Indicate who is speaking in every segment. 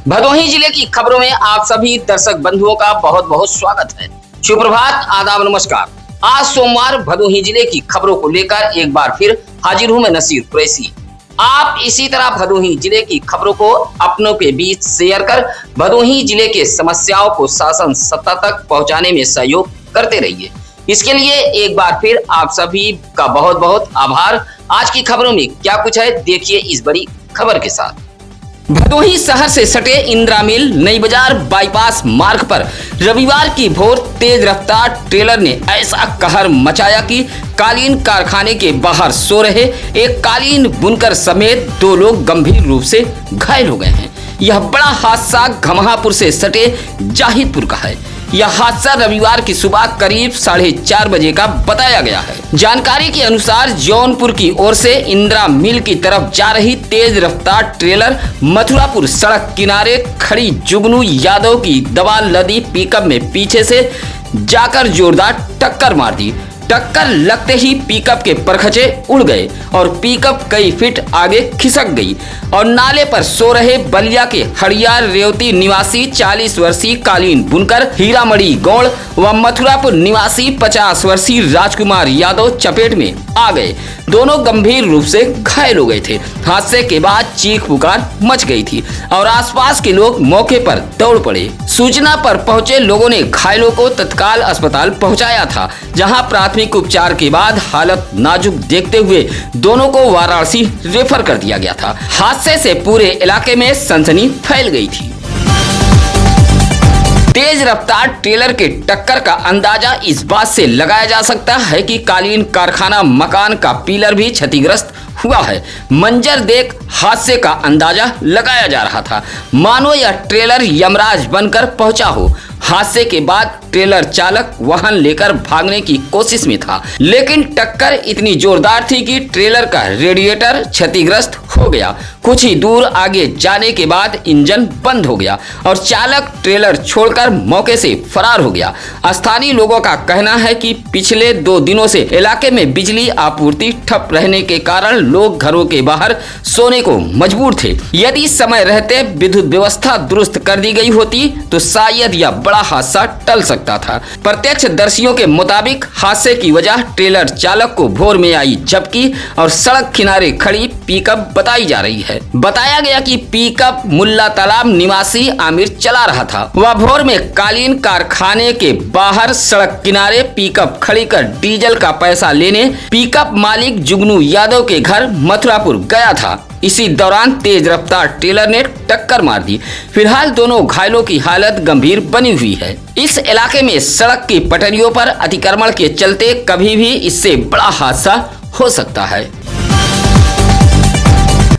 Speaker 1: भदोही जिले की खबरों में आप सभी दर्शक बंधुओं का बहुत बहुत स्वागत है। सुप्रभात, आदाब, नमस्कार। आज सोमवार भदोही जिले की खबरों को लेकर एक बार फिर हाजिर हूं मैं नसीर कुरैशी। आप इसी तरह भदोही जिले की खबरों को अपनों के बीच शेयर कर भदोही जिले के समस्याओं को शासन सत्ता तक पहुंचाने में सहयोग करते रहिए। इसके लिए एक बार फिर आप सभी का बहुत बहुत आभार। आज की खबरों में क्या कुछ है, देखिए इस बड़ी खबर के साथ। भदोही शहर से सटे इंदिरा मिल नई बाजार बाईपास मार्ग पर रविवार की भोर तेज रफ्तार ट्रेलर ने ऐसा कहर मचाया कि कालीन कारखाने के बाहर सो रहे एक कालीन बुनकर समेत 2 लोग गंभीर रूप से घायल हो गए हैं। यह बड़ा हादसा घमहापुर से सटे जाहिदपुर का है। यह हादसा रविवार की सुबह करीब 4:30 बजे का बताया गया है। जानकारी के अनुसार जौनपुर की ओर से इंदिरा मिल की तरफ जा रही तेज रफ्तार ट्रेलर मथुरापुर सड़क किनारे खड़ी जुगनू यादव की दबा लदी पिकअप में पीछे से जाकर जोरदार टक्कर मार दी। टक्कर लगते ही पिकअप के परखचे उड़ गए और पिकअप कई फीट आगे खिसक गई और नाले पर सो रहे बलिया के हड़ियार रेवती निवासी 40 वर्षीय कालीन बुनकर हीरामणि गौड़ व मथुरापुर निवासी 50 वर्षीय राजकुमार यादव चपेट में आ गए। दोनों गंभीर रूप से घायल हो गए थे। हादसे के बाद चीख पुकार मच गई थी और आसपास के लोग मौके पर दौड़ पड़े। सूचना पर पहुंचे लोगों ने घायलों को तत्काल अस्पताल पहुंचाया था, जहां प्राथमिक उपचार के बाद हालत नाजुक देखते हुए दोनों को वाराणसी रेफर कर दिया गया था। हादसे से पूरे इलाके में सनसनी फैल गई थी। तेज रफ्तार ट्रेलर के टक्कर का अंदाजा इस बात से लगाया जा सकता है कि कालीन कारखाना मकान का पिलर भी क्षतिग्रस्त हुआ है। मंजर देख हादसे का अंदाजा लगाया जा रहा था, मानो यह ट्रेलर यमराज बनकर पहुंचा हो। हादसे के बाद ट्रेलर चालक वाहन लेकर भागने की कोशिश में था, लेकिन टक्कर इतनी जोरदार थी कि ट्रेलर का रेडिएटर क्षतिग्रस्त हो गया। कुछ ही दूर आगे जाने के बाद इंजन बंद हो गया और चालक ट्रेलर छोड़कर मौके से फरार हो गया। स्थानीय लोगों का कहना है कि पिछले 2 दिनों से इलाके में बिजली आपूर्ति ठप रहने के कारण लोग घरों के बाहर सोने को मजबूर थे। यदि समय रहते विद्युत व्यवस्था दुरुस्त कर दी गई होती तो शायद यह बड़ा हादसा टल सकता था। प्रत्यक्षदर्शियों के मुताबिक हादसे की वजह ट्रेलर चालक को भोर में आई झपकी और सड़क किनारे खड़ी पिकअप बताई जा रही है। बताया गया कि पिकअप मुल्ला तालाब निवासी आमिर चला रहा था। वह भोर में कालीन कारखाने के बाहर सड़क किनारे पिकअप खड़ी कर डीजल का पैसा लेने पिकअप मालिक जुगनू यादव के घर मथुरापुर गया था। इसी दौरान तेज रफ्तार ट्रेलर ने टक्कर मार दी। फिलहाल दोनों घायलों की हालत गंभीर बनी हुई है। इस इलाके में सड़क की पटरियों पर अतिक्रमण के चलते कभी भी इससे बड़ा हादसा हो सकता है।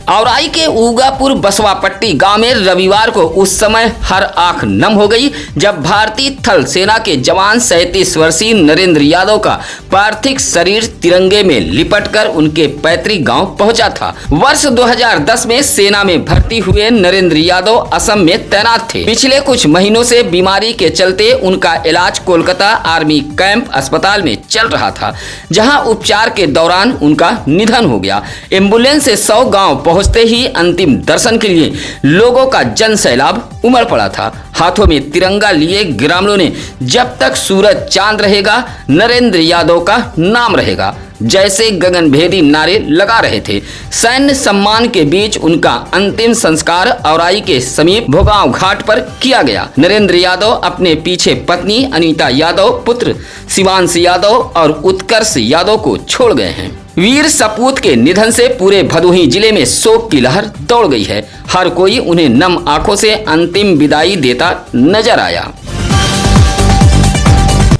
Speaker 1: औराई के उगापुर बसवापट्टी गांव में रविवार को उस समय हर आंख नम हो गई जब भारतीय थल सेना के जवान 37 वर्षीय नरेंद्र यादव का पार्थिव शरीर तिरंगे में लिपटकर उनके पैतृक गांव पहुंचा था। वर्ष 2010 में सेना में भर्ती हुए नरेंद्र यादव असम में तैनात थे। पिछले कुछ महीनों से बीमारी के चलते उनका इलाज कोलकाता आर्मी कैंप अस्पताल में चल रहा था, जहां उपचार के दौरान उनका निधन हो गया। एम्बुलेंस से 100 गाँव पहुंचते ही अंतिम दर्शन के लिए लोगों का जन सैलाब उमड़ पड़ा था। हाथों में तिरंगा लिए ग्रामीणों ने जब तक सूरज चांद रहेगा नरेंद्र यादव का नाम रहेगा जैसे गगनभेदी नारे लगा रहे थे। सैन्य सम्मान के बीच उनका अंतिम संस्कार औराई के समीप भोगांव घाट पर किया गया। नरेंद्र यादव अपने पीछे पत्नी अनीता यादव, पुत्र शिवांश यादव और उत्कर्ष यादव को छोड़ गए हैं। वीर सपूत के निधन से पूरे भदोही जिले में शोक की लहर दौड़ गई है। हर कोई उन्हें नम आंखों से अंतिम विदाई देता नजर आया।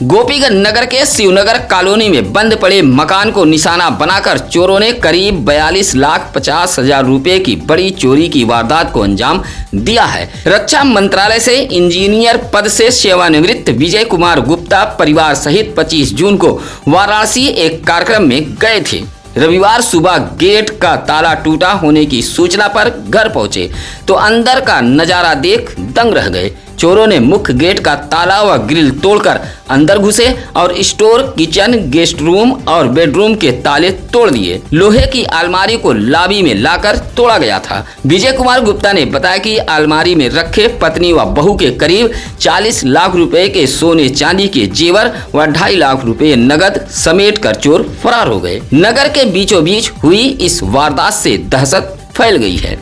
Speaker 1: गोपीगंज नगर के शिवनगर कॉलोनी में बंद पड़े मकान को निशाना बनाकर चोरों ने करीब 42,50,000 रुपए की बड़ी चोरी की वारदात को अंजाम दिया है। रक्षा मंत्रालय से इंजीनियर पद से सेवानिवृत्त विजय कुमार गुप्ता परिवार सहित 25 जून को वाराणसी एक कार्यक्रम में गए थे। रविवार सुबह गेट का ताला टूटा होने की सूचना पर घर पहुंचे तो अंदर का नजारा देख दंग रह गए। चोरों ने मुख्य गेट का ताला व ग्रिल तोड़कर अंदर घुसे और स्टोर, किचन, गेस्ट रूम और बेडरूम के ताले तोड़ दिए। लोहे की अलमारी को लाबी में लाकर तोड़ा गया था। विजय कुमार गुप्ता ने बताया कि अलमारी में रखे पत्नी व बहू के करीब 40 लाख रुपए के सोने चांदी के जेवर व 2.5 लाख रुपए नगद समेट कर चोर फरार हो गए। नगर के बीचों बीच हुई इस वारदात से दहशत फैल गई है।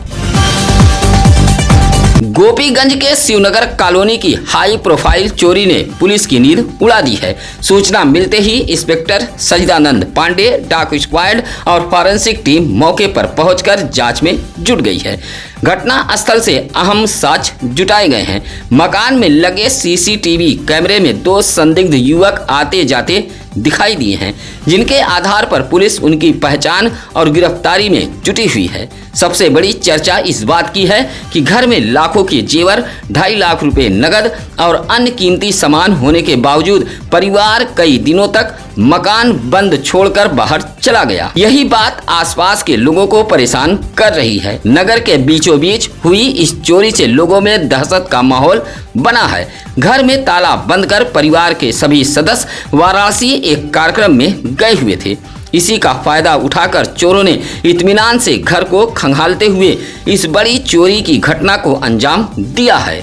Speaker 1: गोपीगंज के शिवनगर कॉलोनी की हाई प्रोफाइल चोरी ने पुलिस की नींद उड़ा दी है। सूचना मिलते ही इंस्पेक्टर सजिदानंद पांडे, डॉग स्क्वाड और फॉरेंसिक टीम मौके पर पहुंचकर जांच में जुट गई है। घटना स्थल से अहम साक्ष्य जुटाए गए हैं। मकान में लगे सीसीटीवी कैमरे में 2 संदिग्ध युवक आते जाते दिखाई दिए हैं, जिनके आधार पर पुलिस उनकी पहचान और गिरफ्तारी में जुटी हुई है। सबसे बड़ी चर्चा इस बात की है कि घर में लाखों के जेवर, 2.5 लाख रुपए नगद और अन्य कीमती सामान होने के बावजूद परिवार कई दिनों तक मकान बंद छोड़कर बाहर चला गया। यही बात आसपास के लोगों को परेशान कर रही है। नगर के बीचों बीच हुई इस चोरी से लोगों में दहशत का माहौल बना है। घर में ताला बंद कर परिवार के सभी सदस्य वाराणसी एक कार्यक्रम में गए हुए थे। इसी का फायदा उठाकर चोरों ने इत्मीनान से घर को खंगालते हुए इस बड़ी चोरी की घटना को अंजाम दिया है।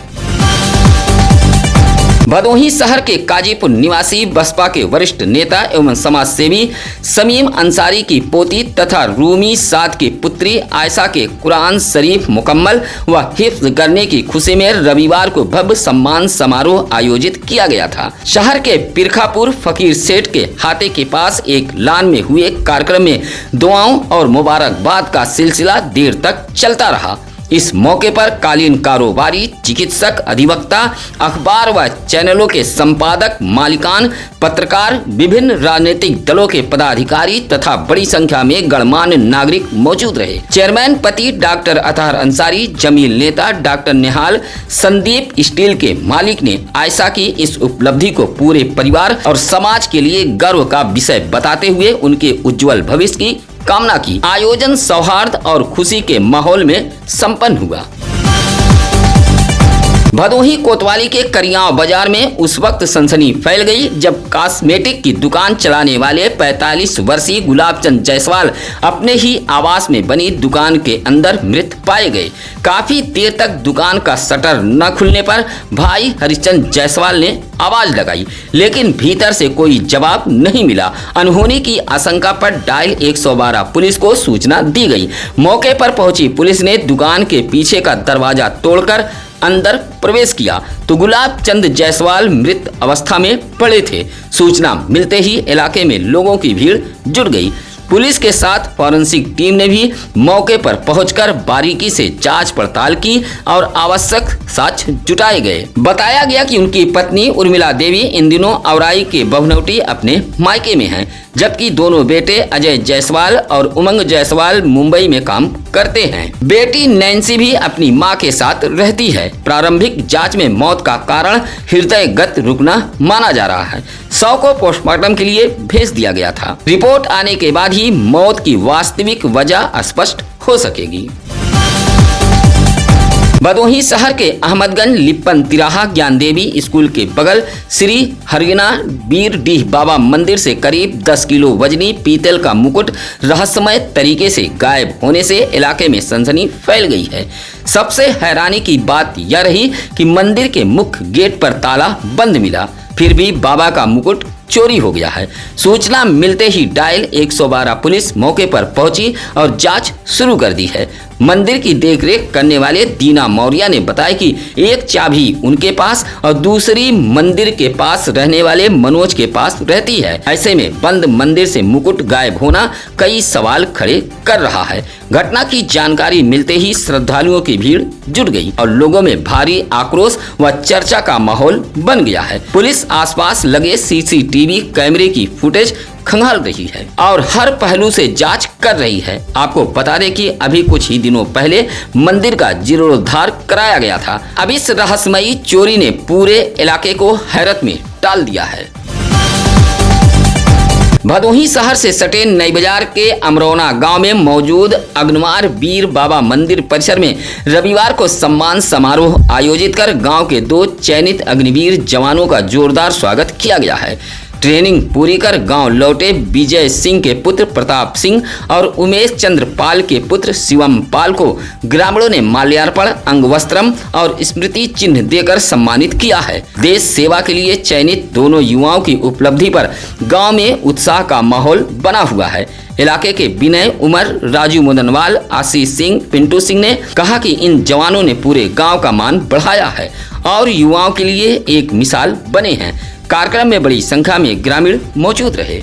Speaker 1: भदोही शहर के काजीपुर निवासी बसपा के वरिष्ठ नेता एवं समाज सेवी समीम अंसारी की पोती तथा रूमी साद की पुत्री आयशा के कुरान शरीफ मुकम्मल व हिफ्ज करने की खुशी में रविवार को भव्य सम्मान समारोह आयोजित किया गया था। शहर के पिरखापुर फकीर सेठ के हाथे के पास एक लान में हुए कार्यक्रम में दुआओं और मुबारकबाद का सिलसिला देर तक चलता रहा। इस मौके पर कालीन कारोबारी, चिकित्सक, अधिवक्ता, अखबार व चैनलों के संपादक, मालिकान, पत्रकार, विभिन्न राजनीतिक दलों के पदाधिकारी तथा बड़ी संख्या में गणमान्य नागरिक मौजूद रहे। चेयरमैन पति डॉक्टर अतहर अंसारी, जमील नेता डॉक्टर निहाल, संदीप स्टील के मालिक ने आयशा की इस उपलब्धि को पूरे परिवार और समाज के लिए गर्व का विषय बताते हुए उनके उज्जवल भविष्य की कामना की। आयोजन सौहार्द और खुशी के माहौल में संपन्न हुआ। भदोही कोतवाली के करियाव बाजार में उस वक्त सनसनी फैल गई जब कॉस्मेटिक की दुकान चलाने वाले 45 वर्षीय गुलाबचंद जायसवाल अपने ही आवास में बनी दुकान के अंदर मृत पाए गए। काफी देर तक दुकान का शटर न खुलने पर भाई हरिचंद जायसवाल ने आवाज लगाई, लेकिन भीतर से कोई जवाब नहीं मिला। अनहोनी की आशंका पर डायल 112 पुलिस को सूचना दी गई। मौके पर पहुंची पुलिस ने दुकान के पीछे का दरवाजा तोड़कर अंदर प्रवेश किया तो गुलाबचंद जायसवाल मृत अवस्था में पड़े थे। सूचना मिलते ही इलाके में लोगों की भीड़ जुट गई। पुलिस के साथ फॉरेंसिक टीम ने भी मौके पर पहुंचकर बारीकी से जांच पड़ताल की और आवश्यक साक्ष्य जुटाए गए। बताया गया कि उनकी पत्नी उर्मिला देवी इन दिनों औराई के बहुनौटी अपने मायके में हैं, जबकि दोनों बेटे अजय जायसवाल और उमंग जायसवाल मुंबई में काम करते हैं। बेटी नैन्सी भी अपनी मां के साथ रहती है। प्रारंभिक जांच में मौत का कारण हृदय गति रुकना माना जा रहा है। शव को पोस्टमार्टम के लिए भेज दिया गया था। रिपोर्ट आने के बाद ही मौत की वास्तविक वजह स्पष्ट हो सकेगी। भदोही शहर के अहमदगंज लिप्पन तिराहा ज्ञान देवी स्कूल के बगल श्री हरिना वीर डीह बाबा मंदिर से करीब 10 किलो वजनी पीतल का मुकुट रहस्यमय तरीके से गायब होने से इलाके में सनसनी फैल गई है। सबसे हैरानी की बात यह रही कि मंदिर के मुख्य गेट पर ताला बंद मिला, फिर भी बाबा का मुकुट चोरी हो गया है। सूचना मिलते ही डायल 112 पुलिस मौके पर पहुंची और जांच शुरू कर दी है। मंदिर की देखरेख करने वाले दीना मौर्य ने बताया कि एक चाबी उनके पास और दूसरी मंदिर के पास रहने वाले मनोज के पास रहती है। ऐसे में बंद मंदिर से मुकुट गायब होना कई सवाल खड़े कर रहा है। घटना की जानकारी मिलते ही श्रद्धालुओं की भीड़ जुट गई और लोगों में भारी आक्रोश व चर्चा का माहौल बन गया है। पुलिस आसपास लगे सीसीटीवी कैमरे की फुटेज खंगाल रही है और हर पहलू से जांच कर रही है। आपको बता दें कि अभी कुछ ही दिनों पहले मंदिर का जीर्णोद्धार कराया गया था। अब इस रहस्यमयी चोरी ने पूरे इलाके को हैरत में डाल दिया है। भदोही शहर से सटे नई बाजार के अमरौना गांव में मौजूद अग्नवार वीर बाबा मंदिर परिसर में रविवार को सम्मान समारोह आयोजित कर गांव के 2 चयनित अग्निवीर जवानों का जोरदार स्वागत किया गया है। ट्रेनिंग पूरी कर गांव लौटे विजय सिंह के पुत्र प्रताप सिंह और उमेश चंद्र पाल के पुत्र शिवम पाल को ग्रामीणों ने माल्यार्पण, अंगवस्त्रम और स्मृति चिन्ह देकर सम्मानित किया है। देश सेवा के लिए चयनित दोनों युवाओं की उपलब्धि पर गांव में उत्साह का माहौल बना हुआ है। इलाके के विनय उमर, राजू मुदनवाल, आशीष सिंह, पिंटू सिंह ने कहा कि इन जवानों ने पूरे गांव का मान बढ़ाया है और युवाओं के लिए एक मिसाल बने हैं। कार्यक्रम में बड़ी संख्या में ग्रामीण मौजूद रहे।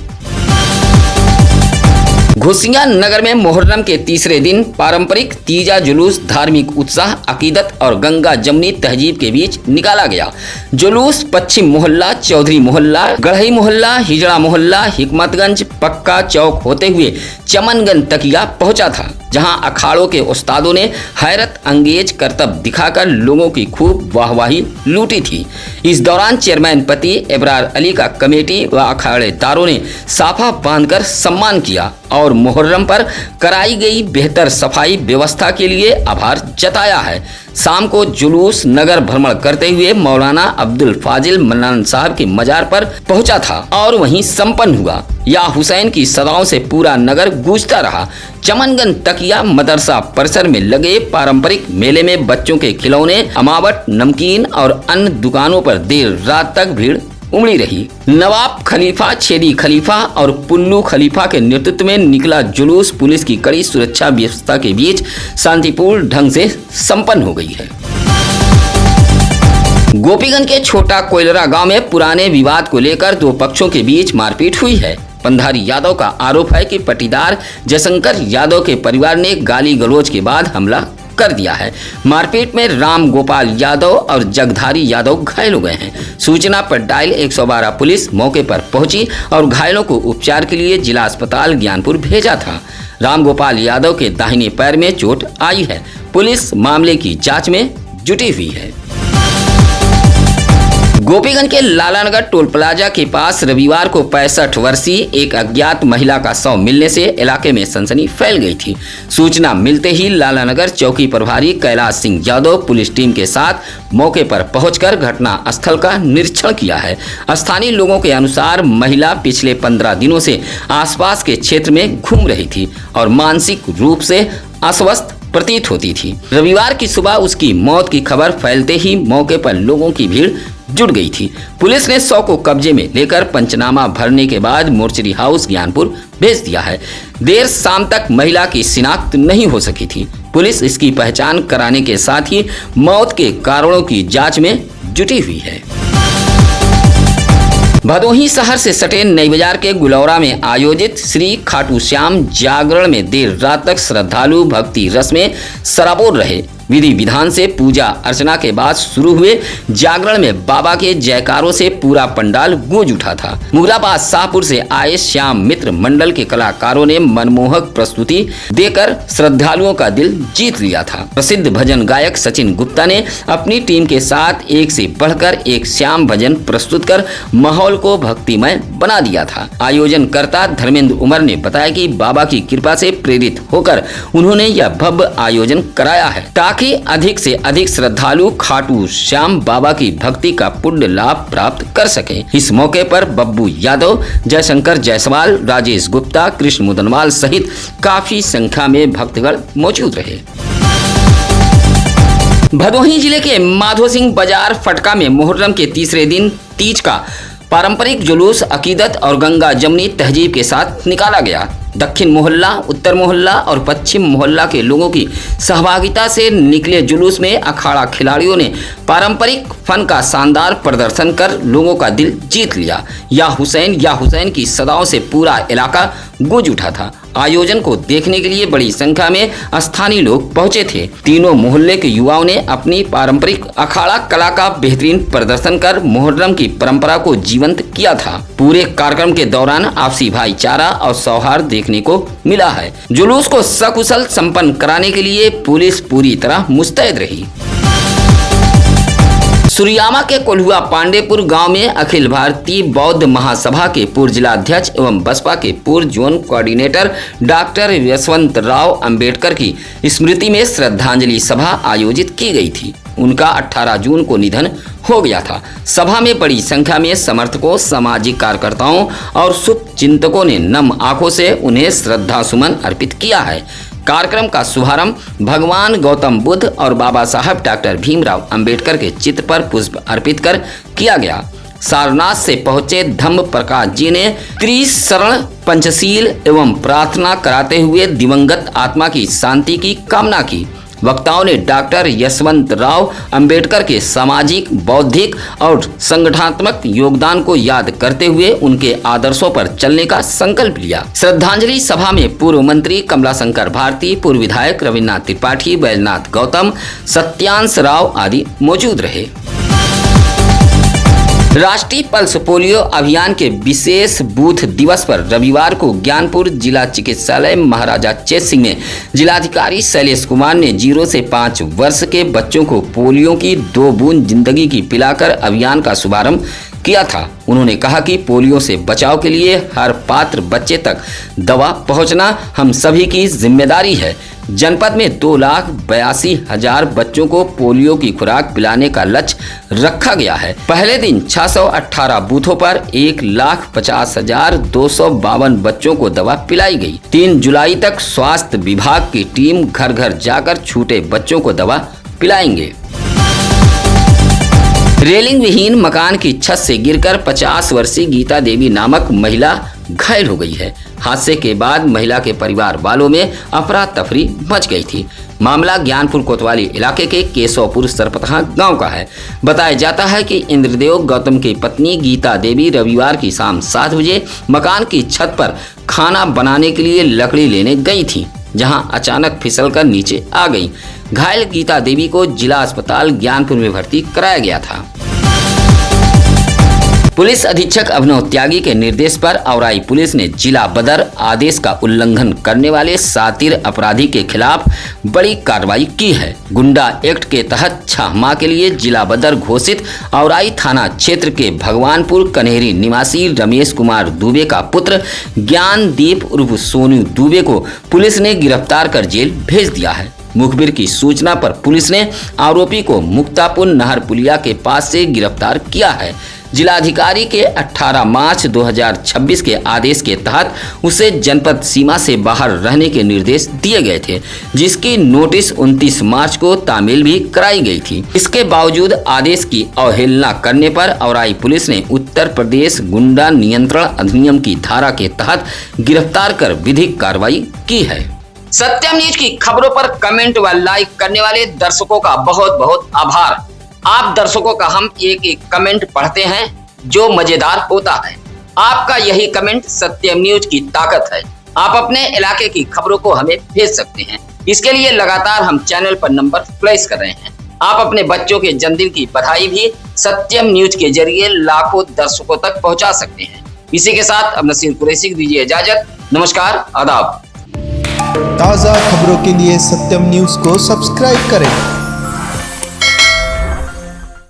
Speaker 1: घोसिया नगर में मोहर्रम के तीसरे दिन पारंपरिक तीजा जुलूस धार्मिक उत्साह, अकीदत और गंगा जमनी तहजीब के बीच निकाला गया। जुलूस पश्चिम मोहल्ला, चौधरी मोहल्ला, गढ़ई मोहल्ला, हिजड़ा मोहल्ला, हिकमतगंज, पक्का चौक होते हुए चमनगंज तकिया पहुंचा था, जहां अखाड़ों के उस्तादों ने हैरत अंगेज करतब दिखाकर लोगों की खूब वाहवाही लूटी थी। इस दौरान चेयरमैन पति एबरार अली का कमेटी व अखाड़ेदारों ने साफा बांधकर सम्मान किया और मुहर्रम पर कराई गई बेहतर सफाई व्यवस्था के लिए आभार जताया है। शाम को जुलूस नगर भ्रमण करते हुए मौलाना अब्दुल फाजिल मन्नान साहब के मजार पर पहुंचा था और वहीं संपन्न हुआ। या हुसैन की सदाओं से पूरा नगर गूंजता रहा। चमनगंज तकिया मदरसा परिसर में लगे पारंपरिक मेले में बच्चों के खिलौने, अमावट, नमकीन और अन्य दुकानों पर देर रात तक भीड़ उमड़ी रही। नवाब खलीफा, छेदी खलीफा और पुल्लू खलीफा के नेतृत्व में निकला जुलूस पुलिस की कड़ी सुरक्षा व्यवस्था के बीच शांतिपूर्ण ढंग से संपन्न हो गई है। गोपीगंज के छोटा कोयलरा गांव में पुराने विवाद को लेकर 2 पक्षों के बीच मारपीट हुई है। पंधारी यादव का आरोप है कि पटीदार जयशंकर यादव के परिवार ने गाली गलौज के बाद हमला कर दिया है। मारपीट में राम गोपाल यादव और जगधारी यादव घायल हो गए हैं। सूचना पर डायल 112 पुलिस मौके पर पहुंची और घायलों को उपचार के लिए जिला अस्पताल ज्ञानपुर भेजा था। राम गोपाल यादव के दाहिने पैर में चोट आई है। पुलिस मामले की जांच में जुटी हुई है। गोपीगंज के लालानगर टोल प्लाजा के पास रविवार को 65 वर्षीय एक अज्ञात महिला का शव मिलने से इलाके में सनसनी फैल गई थी। सूचना मिलते ही लालानगर चौकी प्रभारी कैलाश सिंह यादव पुलिस टीम के साथ मौके पर पहुंचकर घटना स्थल का निरीक्षण किया है। स्थानीय लोगों के अनुसार महिला पिछले 15 दिनों से आसपास के क्षेत्र में घूम रही थी और मानसिक रूप से अस्वस्थ प्रतीत होती थी। रविवार की सुबह उसकी मौत की खबर फैलते ही मौके पर लोगों की भीड़ जुट गई थी। पुलिस ने शव को कब्जे में लेकर पंचनामा भरने के बाद मोर्चरी हाउस ज्ञानपुर भेज दिया है। देर शाम तक महिला की शिनाख्त नहीं हो सकी थी। पुलिस इसकी पहचान कराने के साथ ही मौत के कारणों की जांच में जुटी हुई है। भदोही शहर से सटे नई बाजार के गुलौरा में आयोजित श्री खाटू श्याम जागरण में देर रात तक श्रद्धालु भक्ति रस में सराबोर रहे। विधि विधान से पूजा अर्चना के बाद शुरू हुए जागरण में बाबा के जयकारों से पूरा पंडाल गूंज उठा था। मुगलाबाद शाहपुर से आए श्याम मित्र मंडल के कलाकारों ने मनमोहक प्रस्तुति देकर श्रद्धालुओं का दिल जीत लिया था। प्रसिद्ध भजन गायक सचिन गुप्ता ने अपनी टीम के साथ एक से बढ़कर एक श्याम भजन प्रस्तुत कर माहौल को भक्तिमय बना दिया था। आयोजनकर्ता धर्मेंद्र उमर ने बताया कि बाबा की कृपा से प्रेरित होकर उन्होंने यह भव्य आयोजन कराया है ताकि अधिक से अधिक श्रद्धालु खाटू श्याम बाबा की भक्ति का पुण्य लाभ प्राप्त कर सके। इस मौके पर बब्बू यादव, जयशंकर जायसवाल, राजेश गुप्ता, कृष्ण मुदनवाल सहित काफी संख्या में भक्तगण मौजूद रहे। भदोही जिले के माधो सिंह बाजार फटका में मुहर्रम के तीसरे दिन तीज का पारंपरिक जुलूस अकीदत और गंगा जमनी तहजीब के साथ निकाला गया। दक्षिण मोहल्ला, उत्तर मोहल्ला और पश्चिम मोहल्ला के लोगों की सहभागिता से निकले जुलूस में अखाड़ा खिलाड़ियों ने पारंपरिक फन का शानदार प्रदर्शन कर लोगों का दिल जीत लिया। या हुसैन की सदाओं से पूरा इलाका गूंज उठा था। आयोजन को देखने के लिए बड़ी संख्या में स्थानीय लोग पहुंचे थे। तीनों मोहल्ले के युवाओं ने अपनी पारंपरिक अखाड़ा कला का बेहतरीन प्रदर्शन कर मुहर्रम की परंपरा को जीवंत किया था। पूरे कार्यक्रम के दौरान आपसी भाईचारा और सौहार्द देखने को मिला है। जुलूस को सकुशल संपन्न कराने के लिए पुलिस पूरी तरह मुस्तैद रही। सुरियामा के कोल्हुआ पांडेपुर गांव में अखिल भारतीय बौद्ध महासभा के पूर्व जिलाध्यक्ष एवं बसपा के पूर्व zone coordinator doctor Yashwant Rao Ambedkar की स्मृति में श्रद्धांजलि सभा आयोजित की गई थी। उनका 18 जून को निधन हो गया था। सभा में बड़ी संख्या में समर्थकों, सामाजिक कार्यकर्ताओं और शुभ चिंतकों ने नम आंखों से उन्हें श्रद्धा सुमन अर्पित किया है। कार्यक्रम का शुभारंभ भगवान गौतम बुद्ध और बाबा साहब डॉक्टर भीमराव अंबेडकर के चित्र पर पुष्प अर्पित कर किया गया। सारनाथ से पहुंचे धम्म प्रकाश जी ने त्रिशरण पंचशील एवं प्रार्थना कराते हुए दिवंगत आत्मा की शांति की कामना की। वक्ताओं ने डॉक्टर यशवंत राव अंबेडकर के सामाजिक, बौद्धिक और संगठनात्मक योगदान को याद करते हुए उनके आदर्शों पर चलने का संकल्प लिया। श्रद्धांजलि सभा में पूर्व मंत्री कमलाशंकर भारती, पूर्व विधायक रविन्द्रनाथ त्रिपाठी, बैजनाथ गौतम, सत्यांश राव आदि मौजूद रहे। राष्ट्रीय पल्स पोलियो अभियान के विशेष बूथ दिवस पर रविवार को ज्ञानपुर जिला चिकित्सालय महाराजा चेत सिंह में जिलाधिकारी शैलेश कुमार ने 0 से 5 वर्ष के बच्चों को पोलियो की 2 बूंद जिंदगी की पिलाकर अभियान का शुभारंभ किया था। उन्होंने कहा कि पोलियो से बचाव के लिए हर पात्र बच्चे तक दवा पहुंचना हम सभी की जिम्मेदारी है। जनपद में 2,82,000 बच्चों को पोलियो की खुराक पिलाने का लक्ष्य रखा गया है। पहले दिन 618 बूथों पर 1,50,252 बच्चों को दवा पिलाई गई। 3 जुलाई तक स्वास्थ्य विभाग की टीम घर घर जाकर छूटे बच्चों को दवा पिलाएंगे। रेलिंग विहीन मकान की छत से गिरकर 50 वर्षीय गीता देवी नामक महिला घायल हो गई है। हादसे के बाद महिला के परिवार वालों में अफरा तफरी मच गई थी। मामला ज्ञानपुर कोतवाली इलाके के केशवपुर सरपतहा गांव का है। बताया जाता है कि इंद्रदेव गौतम की पत्नी गीता देवी रविवार की शाम 7 बजे मकान की छत पर खाना बनाने के लिए लकड़ी लेने गई थी, जहां अचानक फिसलकर नीचे आ गई। घायल गीता देवी को जिला अस्पताल ज्ञानपुर में भर्ती कराया गया था। पुलिस अधीक्षक अभिनव त्यागी के निर्देश पर औराई पुलिस ने जिला बदर आदेश का उल्लंघन करने वाले शातिर अपराधी के खिलाफ बड़ी कार्रवाई की है। गुंडा एक्ट के तहत 6 माह के लिए जिला बदर घोषित औराई थाना क्षेत्र के भगवानपुर कन्हेरी निवासी रमेश कुमार दुबे का पुत्र ज्ञानदीप उर्फ सोनू दुबे को पुलिस ने गिरफ्तार कर जेल भेज दिया है। मुखबिर की सूचना पर पुलिस ने आरोपी को मुक्तापुर नहर पुलिया के पास से गिरफ्तार किया है। जिलाधिकारी के 18 मार्च 2026 के आदेश के तहत उसे जनपद सीमा से बाहर रहने के निर्देश दिए गए थे, जिसकी नोटिस 29 मार्च को तामील भी कराई गई थी। इसके बावजूद आदेश की अवहेलना करने पर औराई पुलिस ने उत्तर प्रदेश गुंडा नियंत्रण अधिनियम की धारा के तहत गिरफ्तार कर विधिक कार्रवाई की है। सत्यम न्यूज की खबरों पर कमेंट व लाइक करने वाले दर्शकों का बहुत बहुत आभार। आप दर्शकों का हम एक एक कमेंट पढ़ते हैं जो मजेदार होता है। आपका यही कमेंट सत्यम न्यूज की ताकत है। आप अपने इलाके की खबरों को हमें भेज सकते हैं। इसके लिए लगातार हम चैनल पर नंबर फ्लैश कर रहे हैं। आप अपने बच्चों के जन्मदिन की बधाई भी सत्यम न्यूज के जरिए लाखों दर्शकों तक पहुंचा सकते हैं। इसी के साथ अब नसीर कुरैशी दीजिए इजाजत। नमस्कार, आदाब।
Speaker 2: ताज़ा खबरों के लिए सत्यम न्यूज को सब्सक्राइब करें।